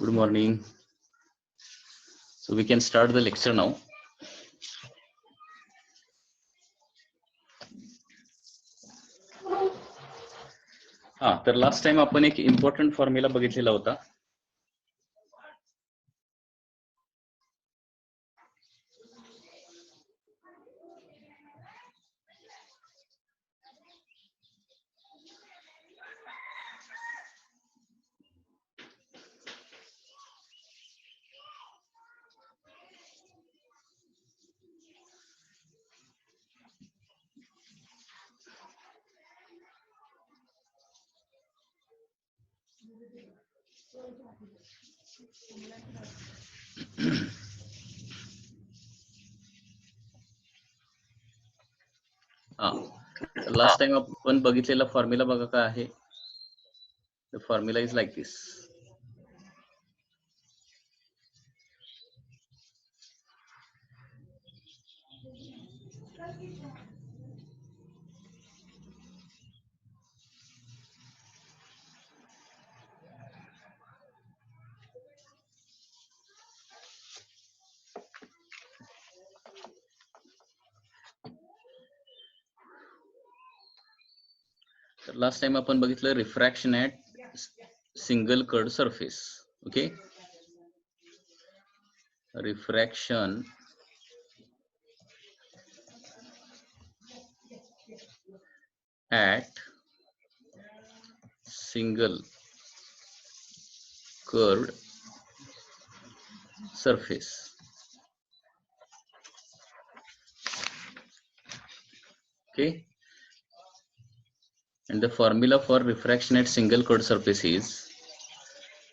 Good morning. So we can start the lecture now. तर last time आपण एक important formula बघितलेला होता. लास्ट टाइम आपण बघितलेला फॉर्म्युला बघा काय आहे. द फॉर्म्युला इज लाईक दिस. तर लास्ट टाइम आपण बघितलं refraction at single curved surface. Okay, refraction at single curved surface. Okay, and the formula for refraction at single curved surface is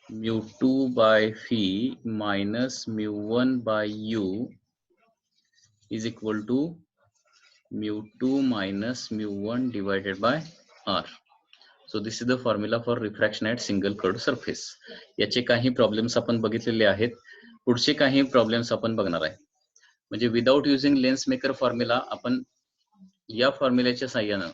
mu2 by phi minus mu1 by u is equal to mu2 minus mu1 divided by r. So this is the formula for refraction at single curved surface. याचे काही problems आपण बघितलेले आहेत. पुढचे काही problems आपण बघणार आहे. म्हणजे without using lens maker formula आपण या फॉर्म्युल्याच्या साहाय्याने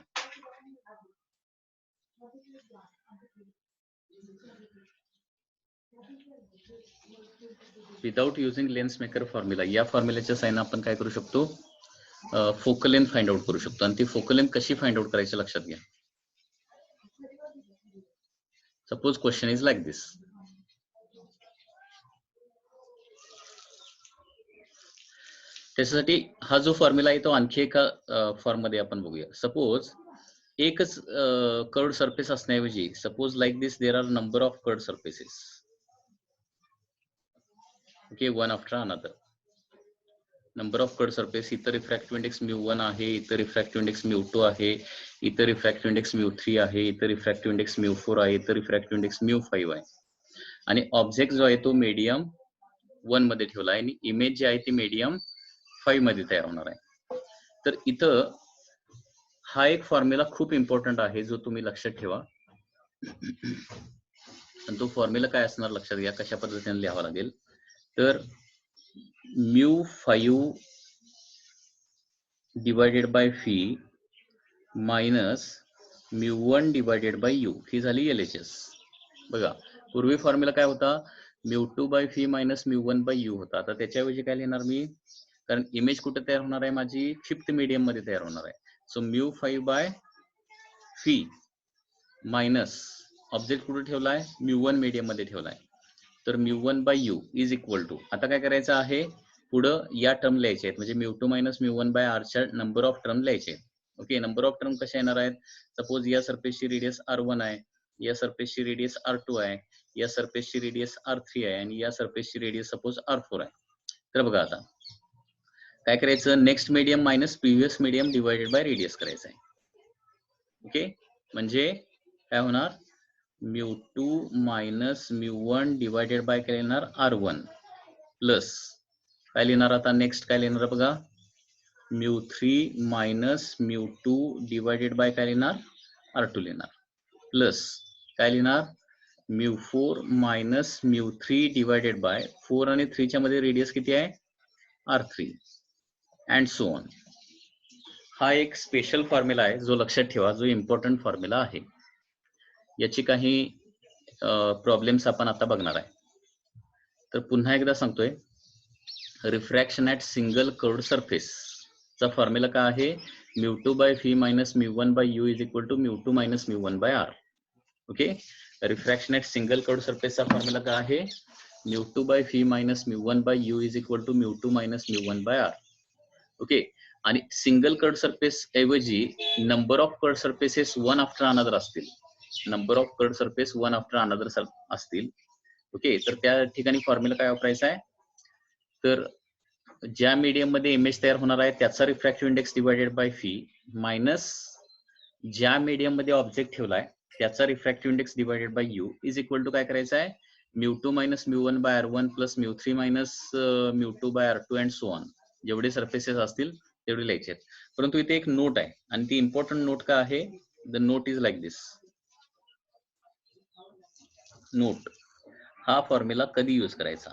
या फॉर्म्युल्याच्या साहाय्याने आपण काय करू शकतो, फोकल लेंथ फाइंड आउट करू शकतो. आणि ती फोकल लेंथ कशी फाइंड आउट करायची लक्षात घ्या. सपोज क्वेश्चन इज लाईक दिस. त्याच्यासाठी हा जो फॉर्म्युला आहे तो आणखी एका फॉर्म मध्ये आपण बघूया. सपोज एकच कर्व्ड सरफेस असण्याऐवजी suppose like this there are number of curved surfaces. Okay, one after another number of curved surface. इतर रिफ्रॅक्टिव्ह इंडेक्स μ1 आहे, इतर रिफ्रॅक्टिव्ह इंडेक्स μ2 आहे, इतर रिफ्रॅक्टिव्ह इंडेक्स μ3 आहे, इतर रिफ्रॅक्टिव्ह इंडेक्स μ4 आहे, इतर रिफ्रॅक्टिव्ह इंडेक्स μ5 आहे. आणि ऑब्जेक्ट जो आहे तो मीडियम 1 मध्ये ठेवला आहे आणि इमेज जी आहे ती मीडियम 5 मध्ये तयार होणार आहे. तर इथं हा एक फॉर्म्युला खूप इम्पॉर्टंट आहे जो तुम्ही लक्षात ठेवा. आणि तो फॉर्म्युला काय असणार लक्षात घ्या. कशा पद्धतीने लिहावा लागेल तर μ5 divided by phi minus μ1 divided by u ही झाली LHS. बघा पूर्वी फॉर्म्युला काय होता, μ2 by phi minus μ1 by u होता. आता त्याच्याऐवजी काय लिहिणार मी, कारण इमेज कुठे तयार होणार आहे माझी फिफ्थ मीडियम मध्ये तयार होणार आहे. So μ5 by phi minus object कुठे ठेवलाय μ1 मीडियम मध्ये ठेवलाय. तर μ1 by u is equal to, आता काय करायचं आहे पुढं या टर्म लिहायचे आहेत. म्हणजे μ2 मायनस μ1 बाय r च्या नंबर ऑफ टर्म लिहायचे आहेत. ओके, नंबर ऑफ टर्म कशा येणार आहेत. सपोज या सरफेसची रेडियस r1 आहे, या सरफेसची रेडियस r2 आहे, या सरफेसची रेडियस r3 आहे आणि या सरफेसची रेडियस सपोज r4 आहे. तर बघा आता काय करायचं, next medium minus previous medium divided by radius करायचं आहे. ओके, म्हणजे काय होणार μ2 मायनस μ1 डिवायडेड बाय काय लिहिणार r1 प्लस काय लिहिणार आता नेक्स्ट काय लिहिणार बघा μ3 मायनस μ2 डिवायडेड बाय काय लिहिणार r2 लिहिणार प्लस काय लिहिणार μ4 मायनस μ3 डिवायडेड बाय 4 आणि 3 च्या मध्ये रेडियस किती आहे r3 अँड सो ऑन. हा एक स्पेशल फॉर्म्युला आहे जो लक्षात ठेवा, जो इम्पॉर्टंट फॉर्म्युला आहे. याची काही प्रॉब्लेम्स आपण आता बघणार आहे. तर पुन्हा एकदा सांगतोय, refraction at single curved surface चा फॉर्म्युला काय आहे, μ2 by φ minus μ1 by u is equal to μ2 minus μ1 by r. Okay, refraction at single curved surface चा फॉर्म्युला काय आहे, μ2 by φ minus μ1 by u is equal to μ2 minus μ1 by r. Okay, आणि single curved surface ऐवजी number of curved surfaces one after another असतील, number of curved surface one after another असतील. Okay, तर त्या ठिकाणी फॉर्म्युला काय वापरायचा आहे, तर ज्या मीडियम मध्ये इमेज तयार होणार आहे त्याचा refractive index divided by φ minus ज्या मीडियम मध्ये ऑब्जेक्ट ठेवलाय त्याचा refractive index divided by u is equal to काय करायचं आहे, μ2 minus μ1 by r1 plus μ3 minus μ2 by r2 and so on. जेवढे सरफेसेस असतील तेवढे लिहायचे आहेत. परंतु इथे एक नोट आहे आणि ती इम्पॉर्टंट नोट का आहे, the note is like this. Note हा फॉर्म्युला कधी यूज करायचा,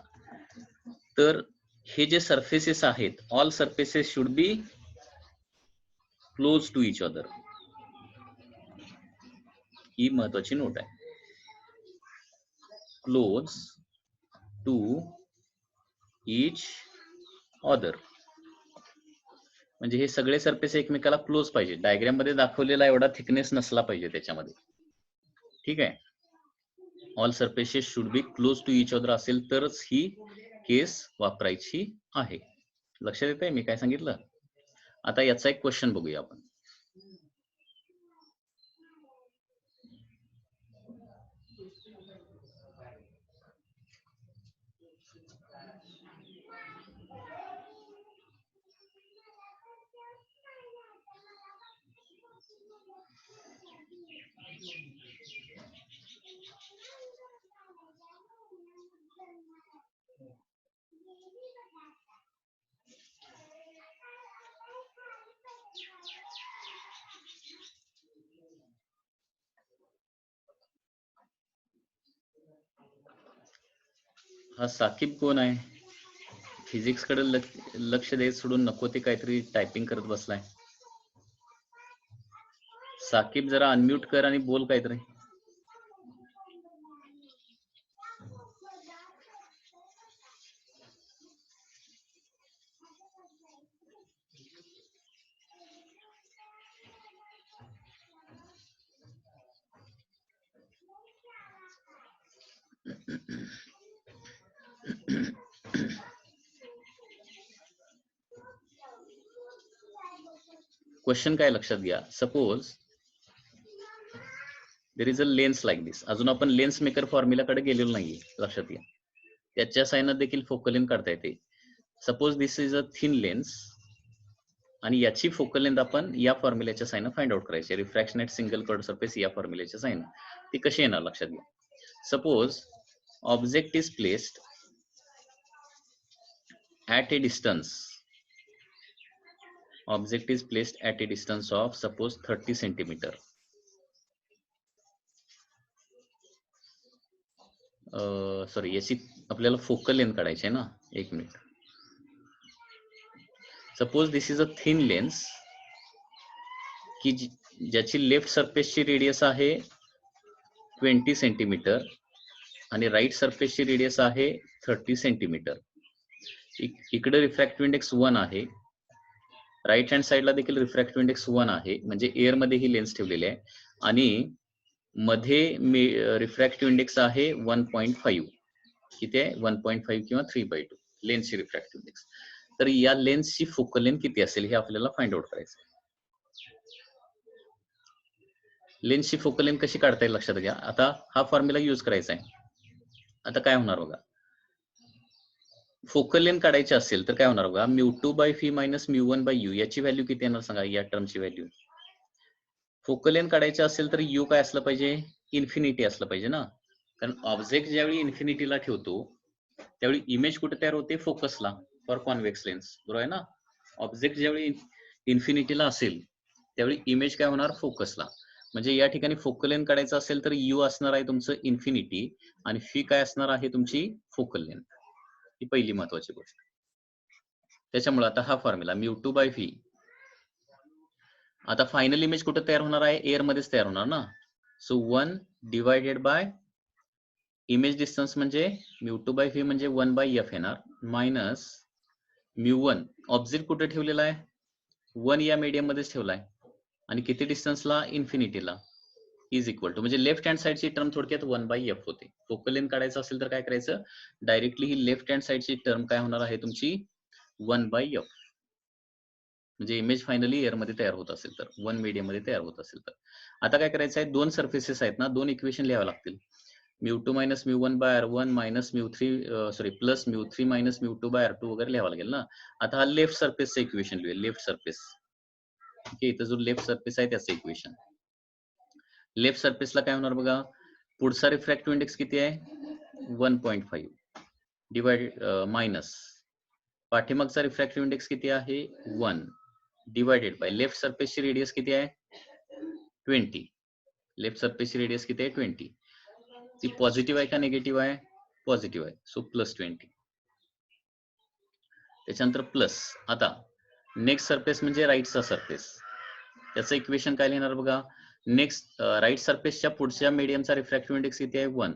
तर हे जे सरफेसेस आहेत, all surfaces should be close to each other. ही महत्वाची नोट आहे, क्लोज टू इच अदर. म्हणजे हे सगळे सरफेस एकमेकाला क्लोज पाहिजे. डायग्राम मध्ये दाखवलेला एवढा थिकनेस नसला पाहिजे त्याच्यामध्ये. ठीक आहे, all surfaces should be close to each other असेल तरच ही केस वापरायची आहे. लक्षात येत आहे मी काय सांगितलं. आता याचा एक क्वेश्चन बघूया आपण. हा साकिब कोण आहे, फिजिक्स कडे लक्ष द्यायचं सोडून नको ते काहीतरी टायपिंग करत बसलाय. साकिब जरा अनम्यूट कर आणि बोल काहीतरी. क्वेश्चन काय लक्षात घ्या, suppose there is a lens like this. अजून आपण लेन्स मेकर फॉर्म्युला कडे गेलेलो नाहीये, लक्षात घ्या. त्याच्या साईन देखील फोकल लेंथ काढता येते. Suppose this is a thin lens आणि याची फोकल लेंथ आपण या फॉर्म्युल्याच्या साईन फाइंड आउट करायची. Refraction at single curved surface या फॉर्म्युल्याच्या साईन. ती कशी येणार लक्षात घ्या. Suppose object is placed at a distance, object is placed at a distance of suppose 30 centimeter. Sorry, याची आपल्याला फोकल लेंथ काढायची आहे ना, एक minute. Suppose this is a thin lens की ज्याची लेफ्ट सरफेसची रेडियस आहे 20 सेंटीमीटर आणि राईट सरफेसची रेडियस आहे 30 सेंटीमीटर. इकडे रिफ्रॅक्टिव्ह इंडेक्स 1 आहे, राईट हँड साईडला देखील रिफ्रॅक्टिव्ह इंडेक्स 1 आहे, म्हणजे एअर मध्ये ही लेन्स ठेवलेली आहे आणि मध्ये रिफ्रॅक्टिव्ह इंडेक्स आहे 1.5. किती आहे, 1.5 किंवा 3/2 लेन्सची रिफ्रॅक्टिव्ह इंडेक्स. तर या लेन्सची फोकल लेंथ किती असेल हे आपल्याला फाइंड आउट करायचं आहे. लेन्सची फोकल लेंथ कशी काढता येईल लक्षात घ्या. आता हा फॉर्म्युला यूज करायचा आहे. आता काय होणार बघा, फोकल लेंथ काढायची असेल तर काय होणार बघा, μ2 बाय φ मायनस μ1 बाय u याची व्हॅल्यू किती येणार सांगा, या टर्मची व्हॅल्यू. फोकल लेंथ काढायची असेल तर u काय असलं पाहिजे, इन्फिनिटी असलं पाहिजे ना. कारण ऑब्जेक्ट ज्यावेळी इन्फिनिटीला ठेवतो त्यावेळी इमेज कुठे तयार होते, फोकसला, फॉर कॉन्व्हेक्स लेन्स, बरोबर आहे ना. ऑब्जेक्ट ज्यावेळी इन्फिनिटीला असेल त्यावेळी इमेज काय होणार, फोकसला. म्हणजे या ठिकाणी फोकल लेंथ काढायचं असेल तर u असणार आहे तुमचं इन्फिनिटी आणि φ काय असणार आहे तुमची फोकल लेंथ. ही पहिली महत्वाची गोष्ट. त्याच्यामुळे आता हा फॉर्म्युला μ2 बाय φ, आता फायनल इमेज कुठे तयार होणार आहे, एअर मध्येच तयार होणार ना. So 1 divided bye image distance म्हणजे μ2 बाय व्ही म्हणजे 1 बाय एफ येणार मायनस μ1 ऑब्जेक्ट कुठे ठेवलेला आहे 1 या मीडियम मध्येच ठेवलाय आणि किती डिस्टन्सला इन्फिनिटीला इज इक्वल टू म्हणजे लेफ्ट हँड साइडची टर्म थोडक्यात 1 बाय एफ होते. फोकल लेंथ काढायचं असेल तर काय करायचं डायरेक्टली ही लेफ्ट हँड साइडची टर्म काय होणार आहे तुमची 1 बाय एफ म्हणजे इमेज फायनली एअर मध्ये तयार होत असेल तर 1 मीडियम मध्ये तयार होत असेल तर आता काय करायचं आहे दोन सर्फेसेस आहेत ना दोन इक्वेशन लिहावे लागतील μ2 minus μ1 by r1 minus μ3 plus μ3 minus μ2 by r2 वगैरे लिहावं लागेल ना. आता हा लेफ्ट सरफेसचं इक्वेशन लिहूया लेफ्ट सरफेस ओके इथं जो लेफ्ट सरफेस आहे त्याचं इक्वेशन लेफ्ट सरफेसला काय होणार बघा पुढचा रिफ्रॅक्टिव्ह इंडेक्स किती आहे 1.5 डिवाइडेड मायनस पाठीमागचा रिफ्रॅक्टिव्ह इंडेक्स किती आहे 1 डिवाइडेड बाय लेफ्ट सरफेसची रेडियस किती आहे 20 लेफ्ट सरफेसची रेडियस किती आहे 20 ती पॉझिटिव्ह आहे का निगेटिव्ह आहे पॉझिटिव्ह आहे सो प्लस 20 त्याच्यानंतर प्लस आता नेक्स्ट सरफेस म्हणजे राईटचा सरफेस त्याचं इक्वेशन काय लिहिणार बघा नेक्स्ट राईट सरफेसच्या पुढच्या मीडियमचा रिफ्रॅक्टिव्ह इंडेक्स किती आहे 1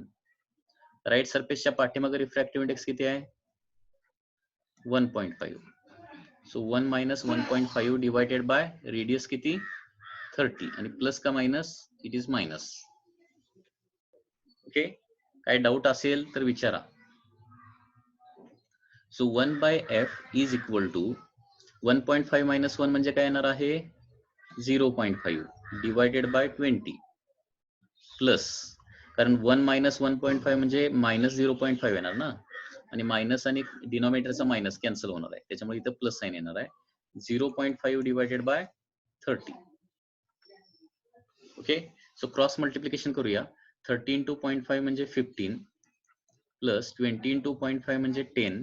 राईट सरफेसच्या पाठीमागे रिफ्रॅक्टिव्ह इंडेक्स किती आहे 1.5 so 1 minus 1.5 divided by radius किती 30 आणि प्लस का minus it is minus okay काय डाऊट असेल तर विचारा so 1 by f is equal to 1.5 minus 1 म्हणजे काय येणार आहे 0.5 डिवायडेड बाय 20 प्लस कारण 1 मायनस 1.5 म्हणजे मायनस 0.5 येणार ना आणि मायनस आणि डिनॉमिनेटरचा मायनस कॅन्सल होणार आहे त्याच्यामुळे इथं प्लस साइन येणार आहे 0.5 divided by 30 okay so cross multiplication करूया 30 इंटू 0.5 म्हणजे 15 प्लस 20 इंटू 0.5 म्हणजे 10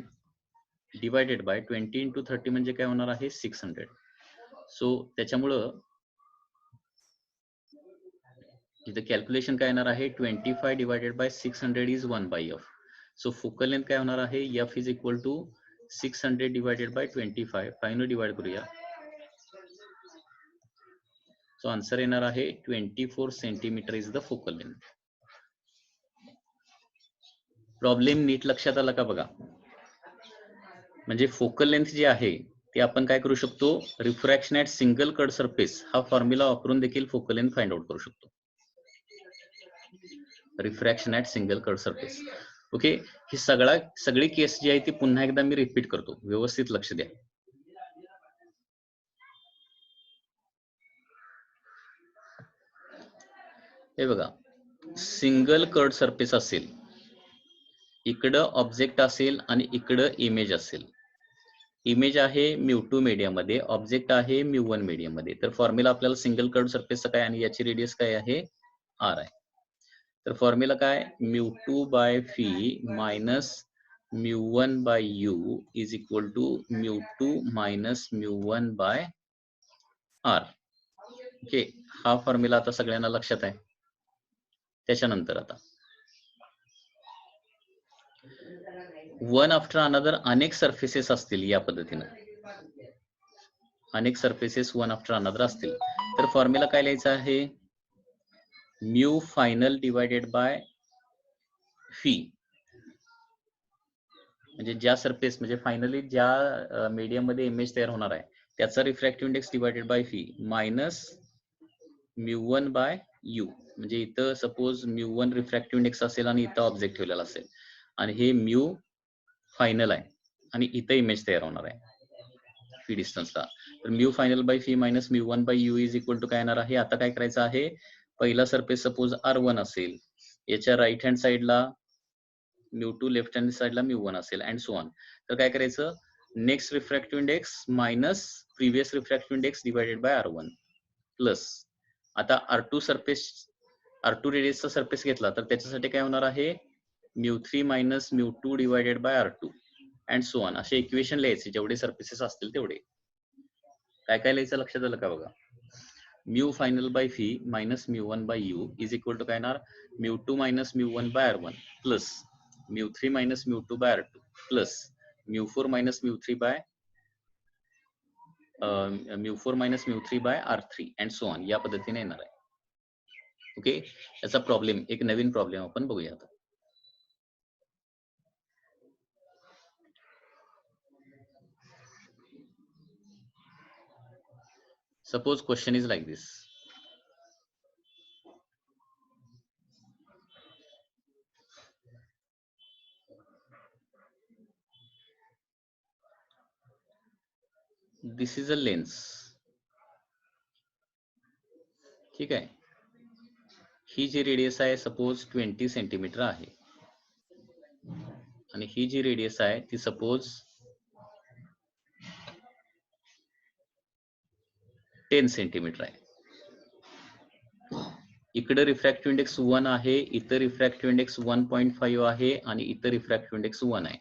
डिवायडेड बाय 20 इंटू 30 म्हणजे काय होणार आहे 600 सो त्याच्यामुळं इथं कॅल्क्युलेशन काय येणार आहे 25 divided by 600 is 1 by f so focal length काय होणार आहे f is equal to 600 divided by 25 5 ने डिवाइड करूया सो आन्सर येणार आहे 24 centimetre is the focal length problem नीट लक्षात आला का बघा म्हणजे फोकल लेंथ जी आहे ते आपण काय करू शकतो refraction at single cut surface हा फॉर्म्युला वापरून देखील फोकल लेंथ फाइंड आउट करू शकतो refraction at single cut surface okay ही सगळी केस जी आहे ती पुन्हा एकदा मी रिपीट करतो व्यवस्थित लक्ष द्या हे बघा सिंगल कर्ड सरफेस असेल इकडं ऑब्जेक्ट असेल आणि इकडं इमेज असेल इमेज आहे μ2 मीडियम मध्ये ऑब्जेक्ट आहे μ1 मीडियम मध्ये तर फॉर्म्युला आपल्याला सिंगल कर्ड सरफेसचा काय आणि याची रेडियस काय आहे r आहे तर फॉर्म्युला काय μ2 by phi minus μ1 by u is equal to μ2 minus μ1 by r okay हा फॉर्म्युला आता सगळ्यांना लक्षात आहे त्याच्यानंतर आता वन आफ्टर अनदर अनेक सरफेसेस असतील या पद्धतीने अनेक सरफेसेस वन आफ्टर अनदर असतील तर फॉर्म्युला काय लिहायचा आहे mu final divided by fee म्हणजे ज्या सरफेस म्हणजे फायनली ज्या मीडियम मध्ये इमेज तयार होणार आहे त्याचा refractive index divided by phi minus μ1 by u म्हणजे इथं सपोज μ1 रिफ्रॅक्टिव्ह इंडेक्स असेल आणि इथं ऑब्जेक्ट ठेवलेला असेल आणि हे म्यू फायनल आहे आणि इथं इमेज तयार होणार आहे फी डिस्टन्सला तर mu final by phi minus μ1 by u is equal to काय येणार आहे आता काय करायचं आहे पहिला सरफेस सपोज r1 असेल याच्या राईट हँड साइडला μ2 लेफ्ट हँड साइडला μ1 असेल अँड सो ऑन तर काय करायचं next refractive index minus previous refractive index divided bye r1 plus आता r2 सरफेस r2 रेडियसचा सरफेस घेतला तर त्याच्यासाठी काय होणार आहे μ3 minus μ2 divided by r2 and so on असे इक्वेशन लिहायचे जेवढे सरफेसेस असतील तेवढे काय काय लिहायचं लक्षात आलं का बघा mu final by phi minus μ1 by u is equal to काय येणार μ2 minus μ1 by r1 plus μ3 minus μ2 by r2 plus μ4 minus μ3 by μ4 minus μ3 by r3 and so on या पद्धतीने येणार आहे ओके याचा प्रॉब्लेम एक नवीन प्रॉब्लेम आपण बघूया आता Suppose question is like this. This is a lens. ठीक आहे. ही जी रेडियस आहे सपोज 20 सेंटीमीटर आहे आणि ही जी रेडियस आहे ती सपोज 10 सेंटीमीटर आहे. इकडे रिफ्रॅक्टिव्ह इंडेक्स 1 आहे, इतर रिफ्रॅक्टिव्ह इंडेक्स 1.5 आहे आणि इतर रिफ्रॅक्टिव्ह इंडेक्स 1 आहे.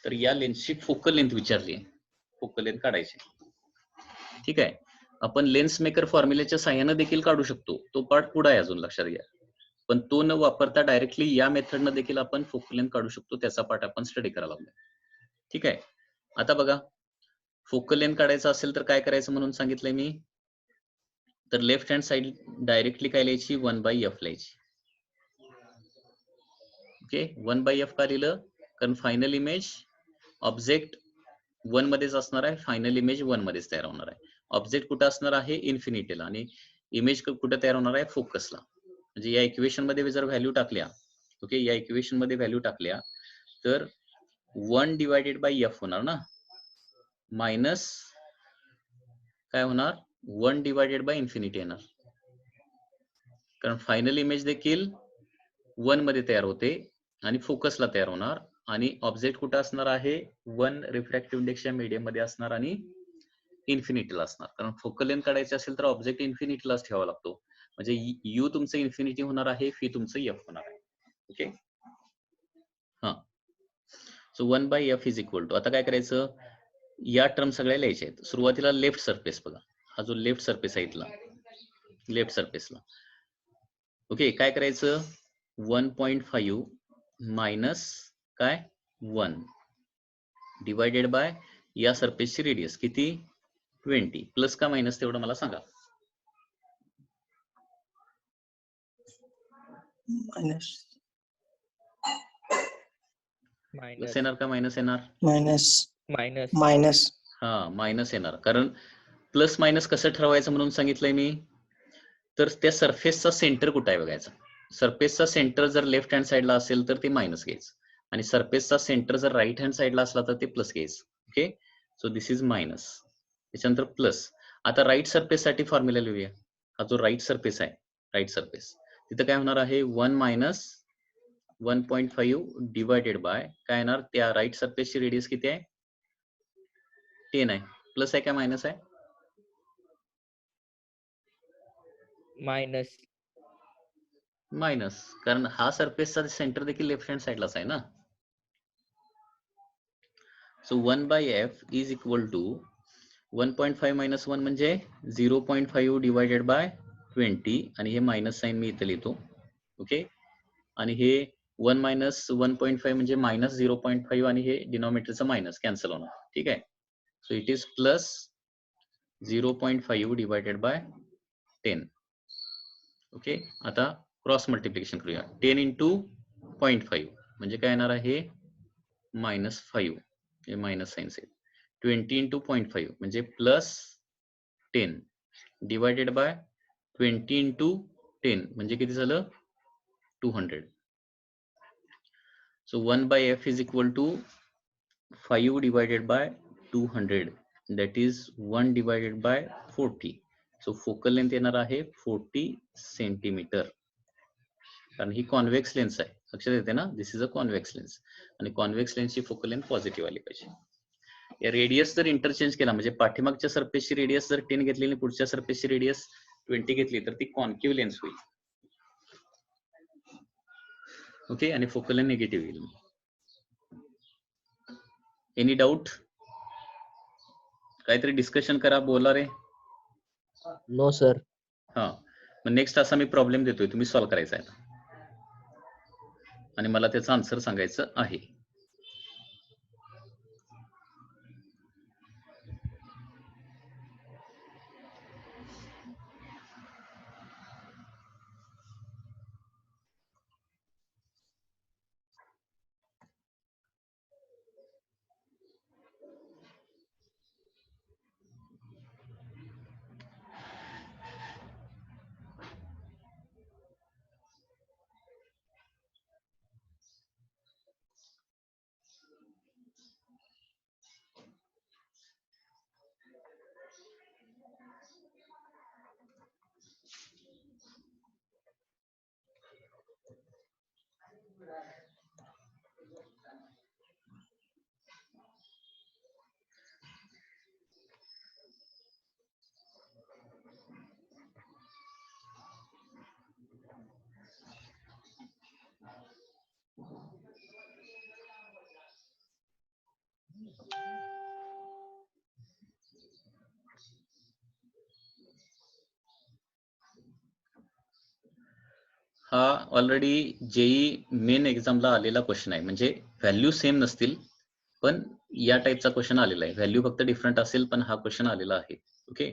तर या लेन्सची फोकल लेंथ विचारली आहे, फोकल लेंथ काढायची. ठीक आहे. आपण लेन्स मेकर फॉर्म्युल्याच्या साहाय्याने देखील काढू शकतो, तो पार्ट पुढे आहे अजून लक्षात घ्या. पण तो न वापरता डायरेक्टली या मेथडनं देखील आपण फोकल लेंथ काढू शकतो, त्याचा पार्ट आपण स्टडी करायला लागलो. ठीक आहे. आता बघा, फोकल लेंथ काढायचं असेल तर काय करायचं म्हणून सांगितलंय मी. तर लेफ्ट हँड साइड डायरेक्टली काय लिहायची, 1/f लिहायची. ओके, 1/f का लिहिलं, कारण फायनल इमेज ऑब्जेक्ट 1 मध्येच असणार आहे, फायनल इमेज 1 मध्येच तयार होणार आहे. ऑब्जेक्ट कुठं असणार आहे, इन्फिनिटीला, आणि इमेज कुठं तयार होणार आहे, फोकसला. म्हणजे या इक्वेशन मध्ये जर व्हॅल्यू टाकल्या, ओके, या इक्वेशन मध्ये व्हॅल्यू टाकल्या तर 1 डिवायडेड बाय f होणार ना, मायनस काय होणार, 1 डिवायडेड बाय इन्फिनिटी येणार, कारण फायनल इमेज देखील 1 मध्ये तयार होते आणि फोकसला तयार होणार, आणि ऑब्जेक्ट कुठं असणार आहे, 1 रिफ्रॅक्टिव्ह इंडेक्सच्या मीडियम मध्ये असणार आणि इन्फिनिटीला असणार. कारण फोकल लेंथ काढायची असेल तर ऑब्जेक्ट इन्फिनिटीलाच ठेवावा लागतो. म्हणजे यू तुमचं इन्फिनिटी होणार आहे, फी तुमचं एफ होणार आहे. ओके, हा. So 1/f is equal to, आता काय करायचं, या टर्म सगळ्या लिहायच्या आहेत. सुरुवातीला लेफ्ट सरफेस बघा, हा जो लेफ्ट सरफेस आहे इथला, लेफ्ट सरफेसला ओके, काय करायचं, 1.5 मायनस काय 1 डिवायडेड बाय या सरफेसची रेडियस किती, 20, प्लस का मायनस तेवढं मला सांगा. मायनस प्लस येणार का मायनस येणार, मायनस मायनस मायनस हा मायनस येणार. कारण प्लस मायनस कसं ठरवायचं म्हणून सांगितलंय मी, तर त्या सरफेसचा सेंटर कुठं आहे बघायचं. सरफेसचा सेंटर जर लेफ्ट हँड साइडला असेल तर ते मायनस घ्यायचं, आणि सरफेसचा सेंटर जर राईट हँड साइडला असला तर ते प्लस घ्यायचं. Okay, so this is minus, त्याच्यानंतर प्लस. आता राईट सरफेस साठी फॉर्म्युला लिहूया. हा जो राईट सरफेस आहे, राईट सरफेस, तिथं काय होणार आहे, 1 मायनस 1.5 डिवायडेड बाय काय येणार, त्या राईट सरफेसची रेडियस किती आहे, 10 आहे. प्लस आहे का मायनस आहे, मायनस मायनस, कारण हा सरफेसचा सेंटर देखील लेफ्ट हँड साइडलाच आहे ना. So 1/f is equal to 1.5 minus 1 म्हणजे 0.5 डिवायडेड बाय 20, आणि हे मायनस साइन मी इथे लिहितो. ओके, आणि हे 1 मायनस 1.5 म्हणजे मायनस 0.5, आणि हे डिनॉमिनेटरचं मायनस कॅन्सल होणार. ठीक आहे, so it is plus 0.5 divided by 10. Okay, आता क्रॉस मल्टिप्लिकेशन करूया. 10 इंटू 0.5 म्हणजे काय येणार आहे, -5, हे मायनस साइन आहे. 20 इंटू 0.5 म्हणजे प्लस 10 डिवायडेड बाय 20 इंटू 10 म्हणजे किती झालं, 200. So 1/f is equal to 5 divided by 200, that is 1 divided by 40. So focal length येणार आहे 40 सेंटीमीटर, कारण ही कॉन्व्हेक्स लेन्स आहे, लक्षात येते ना, दिस इज अ कॉन्व्हेक्स लेन्स, आणि कॉन्व्हेक्स लेन्सची फोकल लेंथ पॉझिटिव्ह आली पाहिजे. या रेडियस जर इंटरचेंज केला, म्हणजे पाठीमागच्या सरफेसची रेडियस जर 10 घेतली आणि पुढच्या सरफेसची रेडियस 20 घेतली तर ती कॉन्केव्ह लेन्स होईल. ओके, आणि फोकल लेंथ निगेटिव्ह येईल. एनी डाऊट, काहीतरी डिस्कशन करा, बोला रे. No sir. हा, मग नेक्स्ट असा मी प्रॉब्लेम देतोय, तुम्ही सॉल्व्ह करायचा आहे आणि मला त्याचा आन्सर सांगायचं आहे. हा ऑलरेडी जेई मेन एक्झामला आलेला क्वेश्चन आहे. म्हणजे व्हॅल्यू सेम नसतील पण या टाईपचा क्वेश्चन आलेला आहे. व्हॅल्यू फक्त डिफरंट असेल पण हा क्वेश्चन आलेला आहे. ओके,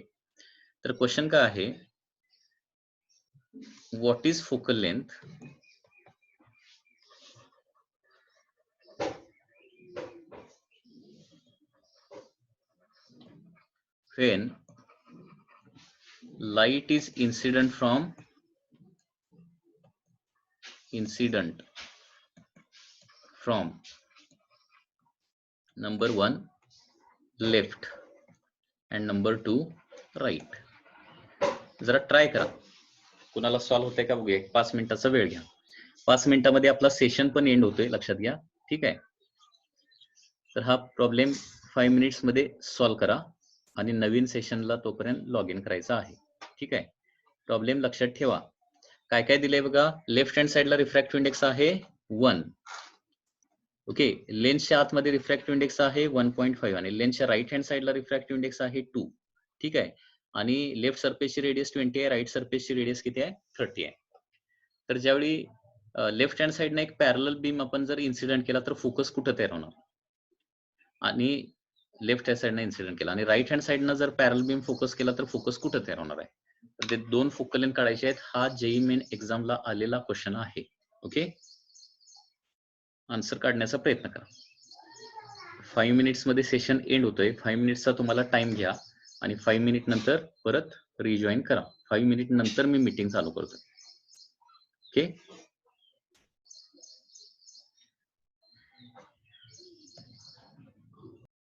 तर क्वेश्चन काय आहे, what is focal length when light is incident from number 1 left and number 2 right. जरा ट्राय करा, कुणाला सॉल्व्ह होतंय का बघूया. 5 मिनिटाचा वेळ घ्या. 5 मिनिटामध्ये आपला सेशन पण एंड होतोय, लक्षात घ्या. ठीक आहे, तर हा प्रॉब्लेम 5 मिनिट्स मध्ये सॉल्व्ह करा आणि नवीन सेशनला तोपर्यंत लॉग इन करायचा आहे. ठीक आहे, प्रॉब्लेम लक्षात ठेवा. काय काय दिलंय बघा. लेफ्ट हँड साइडला रिफ्रॅक्टिव्ह इंडेक्स आहे 1. ओके, लेन्सच्या आतमध्ये रिफ्रॅक्टिव्ह इंडेक्स आहे 1.5 आणि लेन्सच्या राईट हँड साइडला रिफ्रॅक्टिव्ह इंडेक्स आहे 2. ठीक आहे, आणि लेफ्ट सरफेसची रेडियस 20 आहे, राईट सरफेसची रेडियस किती आहे 30 आहे. तर ज्यावेळी लेफ्ट हँड साइडने एक पॅरलल बीम आपण जर इन्सिडेंट केला तर फोकस कुठं तयार होणार, आणि लेफ्ट हँड साइडने इन्सिडेंट केला आणि राईट हँड साइडनं जर पॅरल बीम फोकस केला तर फोकस कुठं तयार होणार आहे. तर ते 2 फोकल लेंथ काढायचे आहेत. हा जेई मेन एक्झामला आलेला क्वेश्चन आहे. ओके, आन्सर काढण्याचा प्रयत्न करा. 5 मिनिट्स मध्ये सेशन एंड होतोय. 5 मिनिट्सचा तुम्हाला टाइम घ्या आणि 5 मिनिट नंतर परत रिजॉईन करा. 5 मिनिट नंतर मी मीटिंग चालू करतोय. ओके.